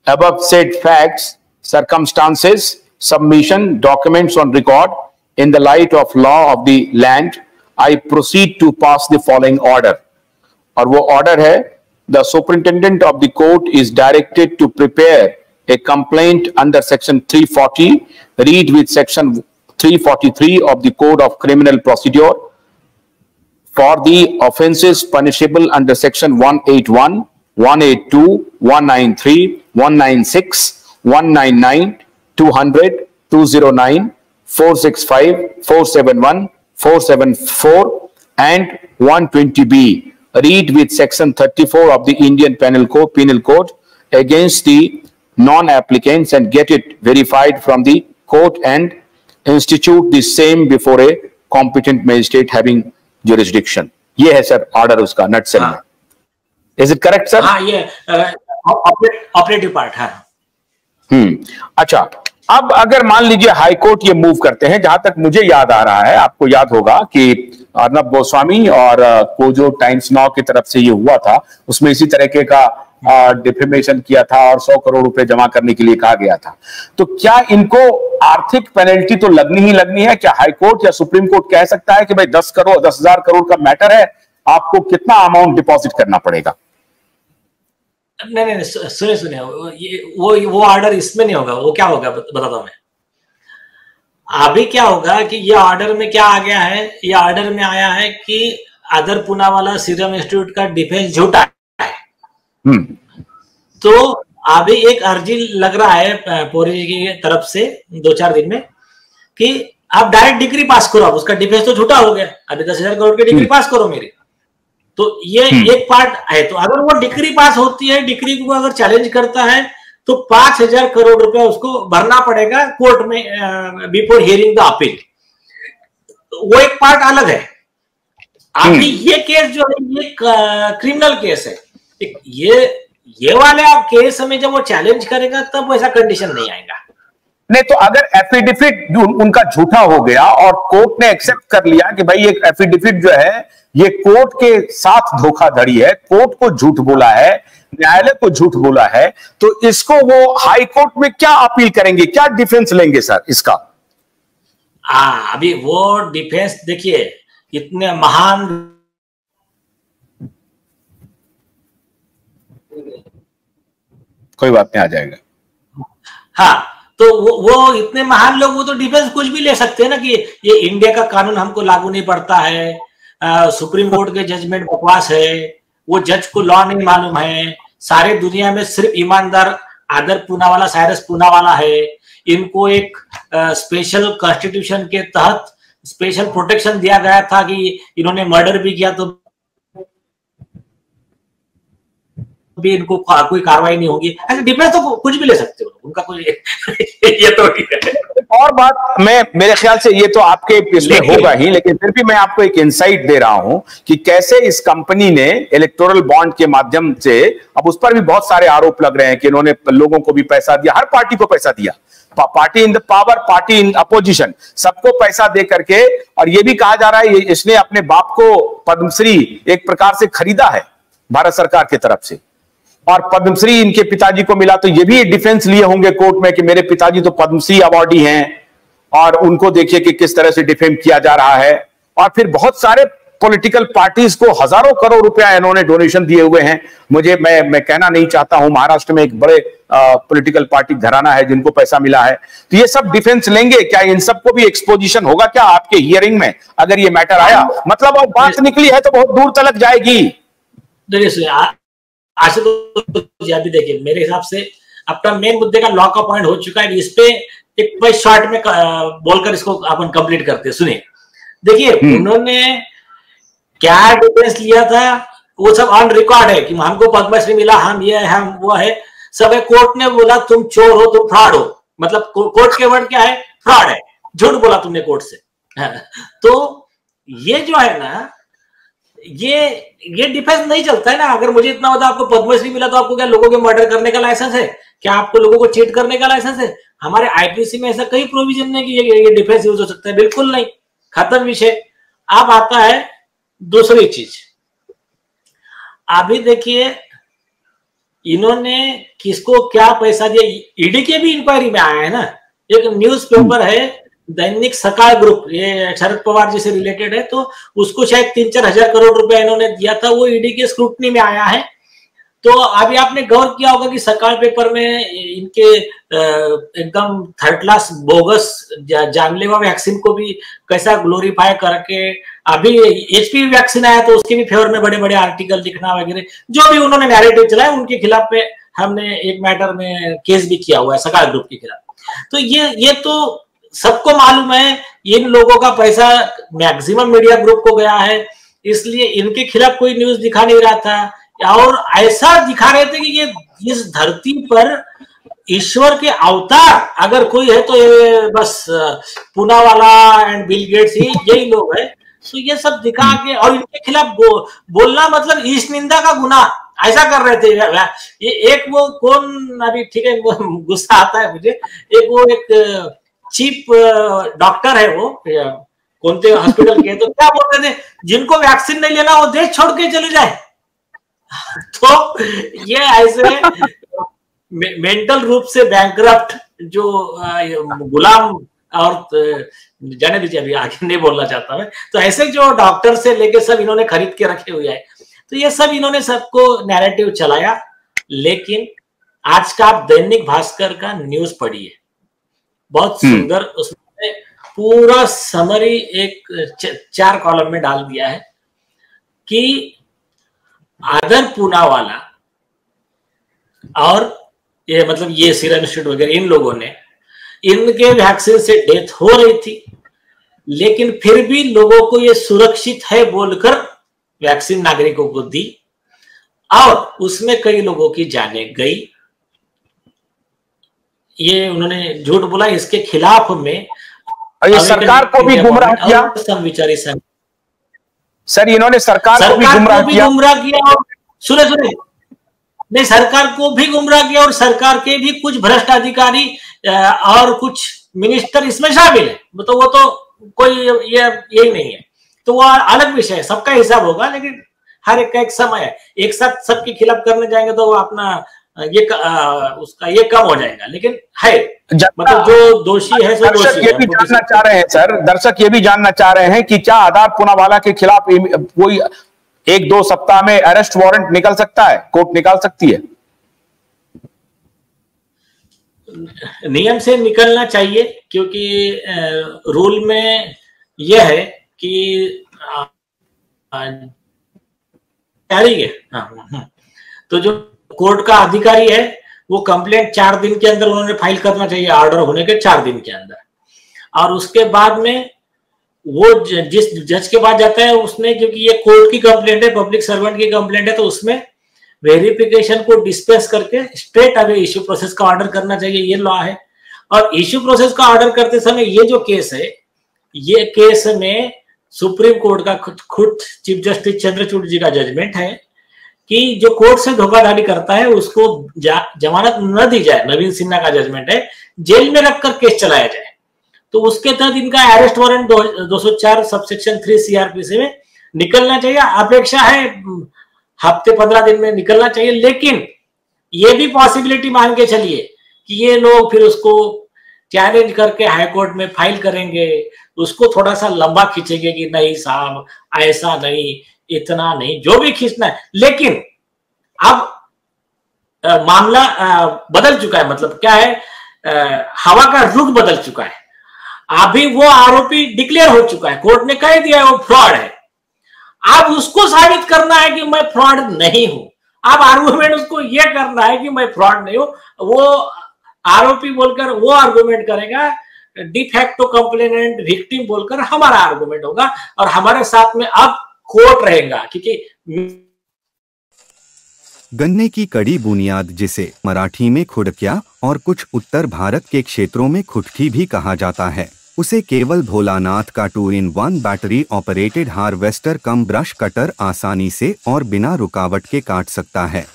above said facts, circumstances, submission, documents on record, in the light of law of the land, I proceed to pass the following order. और वो order है, the superintendent of the court is directed to prepare a complaint under section 340, read with section 343 of the Code of Criminal Procedure for the offences punishable under section 181, 182, 193, 196, 199, 200, 209, 465, 471, 474 and 120B. Read with section 34 of the Indian Penal Code against the non-applicants and get it verified from the court and institute the same before a competent magistrate having jurisdiction. ये है sir order उसका nutshell में. Is it correct sir? हाँ, ये operative part है. अच्छा, अब अगर मान लीजिए हाई कोर्ट ये मूव करते हैं, जहां तक मुझे याद आ रहा है, आपको याद होगा कि अर्नब गोस्वामी और को जो टाइम्स नाउ की तरफ से ये हुआ था, उसमें इसी तरीके का डिफेमेशन किया था और 100 करोड़ रुपए जमा करने के लिए कहा गया था. तो क्या इनको आर्थिक पेनल्टी तो लगनी ही लगनी है? क्या हाई कोर्ट या सुप्रीम कोर्ट कह सकता है कि भाई 10,000 करोड़ का मैटर है, आपको कितना अमाउंट डिपॉजिट करना पड़ेगा? नहीं, सुनिए, वो ऑर्डर इसमें नहीं होगा. वो क्या होगा बताता हूं मैं. अभी क्या होगा कि ये ऑर्डर में क्या आ गया है, ये ऑर्डर में आया है कि आदर पूनावाला सीरम इंस्टीट्यूट का डिफेंस झूठा है. तो अभी एक अर्जी लग रहा है पोरी जी की तरफ से 2-4 दिन में कि आप डायरेक्ट डिग्री पास करो, उसका डिफेंस तो झूठा हो गया, अभी 10,000 करोड़ की डिग्री पास करो मेरी. तो ये एक पार्ट है. तो अगर वो डिग्री पास होती है, डिग्री को अगर चैलेंज करता है तो 5,000 करोड़ रुपया उसको भरना पड़ेगा कोर्ट में बिफोर हियरिंग द अपील. वो एक पार्ट अलग है. अभी ये केस जो है ये क्रिमिनल केस है. ये वाले केस में जब वो चैलेंज करेगा तब वैसा कंडीशन नहीं आएगा. नहीं तो अगर एफिडेविट उनका झूठा हो गया और कोर्ट ने एक्सेप्ट कर लिया कि भाई ये एफिडेविट जो है ये कोर्ट के साथ धोखाधड़ी है, कोर्ट को झूठ बोला है, न्यायालय को झूठ बोला है, तो इसको वो हाई कोर्ट में क्या अपील करेंगे, क्या डिफेंस लेंगे सर इसका? अभी वो डिफेंस देखिए, इतने महान, कोई बात नहीं, आ जाएगा. हाँ, तो वो इतने महान लोग, वो तो डिफेंस कुछ भी ले सकते हैं ना कि ये इंडिया का कानून हमको लागू नहीं पड़ता है, सुप्रीम कोर्ट के जजमेंट बकवास है, वो जज को लॉ नहीं मालूम है, सारे दुनिया में सिर्फ ईमानदार आदर पूनावाला, साइरस पूनावाला है, इनको एक स्पेशल कॉन्स्टिट्यूशन के तहत स्पेशल प्रोटेक्शन दिया गया था कि इन्होंने मर्डर भी किया तो भी इनको कोई कार्रवाई नहीं होगी. ऐसे डिफेंस तो कुछ भी ले सकते हो, उनका कोई ये तो और बात, मेरे ख्याल से ये तो आपके इसमें होगा ही, लेकिन फिर भी मैं आपको एक इंसाइट दे रहा हूं कि कैसे इस कंपनी ने इलेक्टोरल बॉन्ड के माध्यम से, अब उस पर भी बहुत सारे आरोप लग रहे हैं कि इन्होंने लोगों को भी पैसा दिया, हर पार्टी को पैसा दिया, party in the power, party in opposition, सबको पैसा दे करके. और ये भी कहा जा रहा है इसने अपने बाप को पद्मश्री एक प्रकार से खरीदा है भारत सरकार की तरफ से, और पद्मश्री इनके पिताजी को मिला. तो ये भी डिफेंस लिए होंगे कोर्ट में कि मेरे पिताजी तो पद्मश्री अवार्डी हैं, और उनको देखिए कि किस तरह से डिफेम किया जा रहा है. और फिर बहुत सारे पॉलिटिकल पार्टीज को हजारों करोड़ रुपया इन्होंने डोनेशन दिए हुए हैं. मैं कहना नहीं चाहता हूं, महाराष्ट्र में एक बड़े पॉलिटिकल पार्टी घराना है जिनको पैसा मिला है. तो ये सब डिफेंस लेंगे क्या? इन सबको भी एक्सपोजिशन होगा क्या आपके हियरिंग में अगर ये मैटर आया? मतलब अब बात निकली है तो बहुत दूर तक जाएगी. आज तो अभी देखिए, मेरे हिसाब से अपना मेन मुद्दे का लॉ का पॉइंट हो चुका है. इस पे एक भाई शॉर्ट में बोलकर इसको अपन कंप्लीट करते हैं. सुनिए, देखिए उन्होंने क्या डिफेंस लिया था वो सब ऑन रिकॉर्ड है कि हमको पद्मश्री मिला, हम ये है, हम वो है, सब है. कोर्ट ने बोला तुम चोर हो, तुम फ्रॉड हो. मतलब कोर्ट के वर्ड क्या है? फ्रॉड है, झूठ बोला तुमने कोर्ट से. तो ये जो है ना, ये डिफेंस नहीं चलता है ना. अगर मुझे इतना होता आपको पद्मश्री मिला तो आपको क्या लोगों के मर्डर करने का लाइसेंस है? क्या आपको लोगों को चीट करने का लाइसेंस है? हमारे आईपीसी में ऐसा कहीं प्रोविजन नहीं कि ये डिफेंस यूज हो सकता है. बिल्कुल नहीं, खत्म विषय. अब आता है दूसरी चीज. अभी देखिए, इन्होंने किसको क्या पैसा दिया, ईडी के भी इंक्वायरी में आया है ना। एक न्यूज़पेपर है दैनिक सकाळ ग्रुप, ये शरद पवार जी से रिलेटेड है, तो उसको शायद 3-4 हजार करोड़ रुपया इन्होंने दिया था, वो ईडी के स्क्रूटनी में आया है। तो अभी आपने गौर किया होगा कि सकाळ पेपर में इनके एकदम थर्ड क्लास बोगस जानलेवा वैक्सीन को भी कैसा ग्लोरीफाई करके, अभी एचपीवी वैक्सीन आया तो उसके भी फेवर में बड़े बड़े आर्टिकल लिखना वगैरह, जो भी उन्होंने नैरेटिव चलाया उनके खिलाफ पे हमने एक मैटर में केस भी किया हुआ है सकाळ ग्रुप के खिलाफ। तो ये तो सबको मालूम है, इन लोगों का पैसा मैक्सिमम मीडिया ग्रुप को गया है, इसलिए इनके खिलाफ कोई न्यूज दिखा नहीं रहा था, और ऐसा दिखा रहे थे कि ये इस धरती पर ईश्वर के अवतार अगर कोई है तो ये बस पूनावाला एंड बिल गेट्स ही, यही लोग है। तो ये सब दिखा के और इनके खिलाफ बोलना मतलब ईश निंदा का गुनाह, ऐसा कर रहे थे। ये एक वो कौन, अभी ठीक है गुस्सा आता है मुझे, एक चीफ डॉक्टर है, वो कौन से हॉस्पिटल के, तो क्या बोल रहे थे, जिनको वैक्सीन नहीं लेना वो देश छोड़ के चले जाए। तो ये ऐसे मेंटल रूप से बैंकरप्ट जो गुलाम, और जाने दीजिए अभी आगे नहीं बोलना चाहता मैं, तो ऐसे जो डॉक्टर से लेके सब इन्होंने खरीद के रखे हुए हैं, तो ये सब इन्होंने सबको नैरेटिव चलाया। लेकिन आज का आप दैनिक भास्कर का न्यूज पढ़िए, बहुत सुंदर, उसमें पूरा समरी एक 4 कॉलम में डाल दिया है कि आदर पूनावाला और ये मतलब ये सीरम इंस्टीट्यूट वगैरह, इन लोगों ने, इनके वैक्सीन से डेथ हो रही थी, लेकिन फिर भी लोगों को ये सुरक्षित है बोलकर वैक्सीन नागरिकों को दी, और उसमें कई लोगों की जानें गई। ये उन्होंने झूठ बोला, इसके खिलाफ में ये सरकार को भी गुमराह किया, समविचारी संघ, सर इन्होंने सरकार को भी गुमराह किया। सुने नहीं, सरकार को भी गुमराह किया, और सरकार के भी कुछ भ्रष्ट अधिकारी और कुछ मिनिस्टर इसमें शामिल है। तो वो तो कोई यही नहीं है, तो वो अलग विषय है, सबका हिसाब होगा, लेकिन हर एक का एक समय है। एक साथ सबके खिलाफ करने जाएंगे तो वो अपना उसका ये कम हो जाएगा, लेकिन है मतलब जो दोषी है सो दोषी है। ये भी जानना चाह रहे हैं सर, दर्शक ये भी जानना चाह रहे हैं कि क्या आदर पूनावाला के खिलाफ कोई 1-2 सप्ताह में अरेस्ट वारंट निकल सकता है, कोर्ट निकाल सकती है? नियम से निकलना चाहिए, क्योंकि रूल में यह है कि तो जो कोर्ट का अधिकारी है वो कंप्लेंट 4 दिन के अंदर उन्होंने फाइल करना चाहिए, ऑर्डर होने के 4 दिन के अंदर, और उसके बाद में वो जिस जज के पास जाता है उसने, क्योंकि ये कोर्ट की कंप्लेंट है, पब्लिक सर्वेंट की कंप्लेंट है, तो उसमें वेरिफिकेशन को डिस्पेंस करके स्ट्रेट अवे इश्यू प्रोसेस का ऑर्डर करना चाहिए, ये लॉ है। और इश्यू प्रोसेस का ऑर्डर करते समय ये जो केस है, ये केस में सुप्रीम कोर्ट का खुद चीफ जस्टिस चंद्रचूड़ जी का जजमेंट है कि जो कोर्ट से धोखाधड़ी करता है उसको जमानत न दी जाए, नवीन सिन्हा का जजमेंट है, जेल में रखकर केस चलाया जाए। तो उसके तहत इनका अरेस्ट वारंट 204 सबसेक्शन 3 सीआरपीसी में निकलना चाहिए। अपेक्षा है हफ्ते 15 दिन में निकलना चाहिए, लेकिन ये भी पॉसिबिलिटी मान के चलिए कि ये लोग फिर उसको चैलेंज करके हाईकोर्ट में फाइल करेंगे, उसको थोड़ा सा लंबा खींचेंगे कि नहीं साहब ऐसा नहीं, इतना नहीं, जो भी खींचना है। लेकिन अब मामला बदल चुका है, मतलब क्या है, हवा का रुख बदल चुका है। अभी वो आरोपी डिक्लेयर हो चुका है, कोर्ट ने कह दिया है वो फ्रॉड है। अब उसको साबित करना है कि मैं फ्रॉड नहीं हूं। अब आर्गुमेंट उसको ये करना है कि मैं फ्रॉड नहीं हूं। वो आरोपी बोलकर वो आर्गुमेंट करेगा, डिफैक्टो कंप्लेनेंट विक्टिम बोलकर हमारा आर्गुमेंट होगा, और हमारे साथ में अब कोर्ट रहेगा। क्योंकि गन्ने की कड़ी बुनियाद, जिसे मराठी में खुडक्या और कुछ उत्तर भारत के क्षेत्रों में खुटकी भी कहा जाता है, उसे केवल भोलानाथ का 2-in-1 बैटरी ऑपरेटेड हार्वेस्टर कम ब्रश कटर आसानी से और बिना रुकावट के काट सकता है।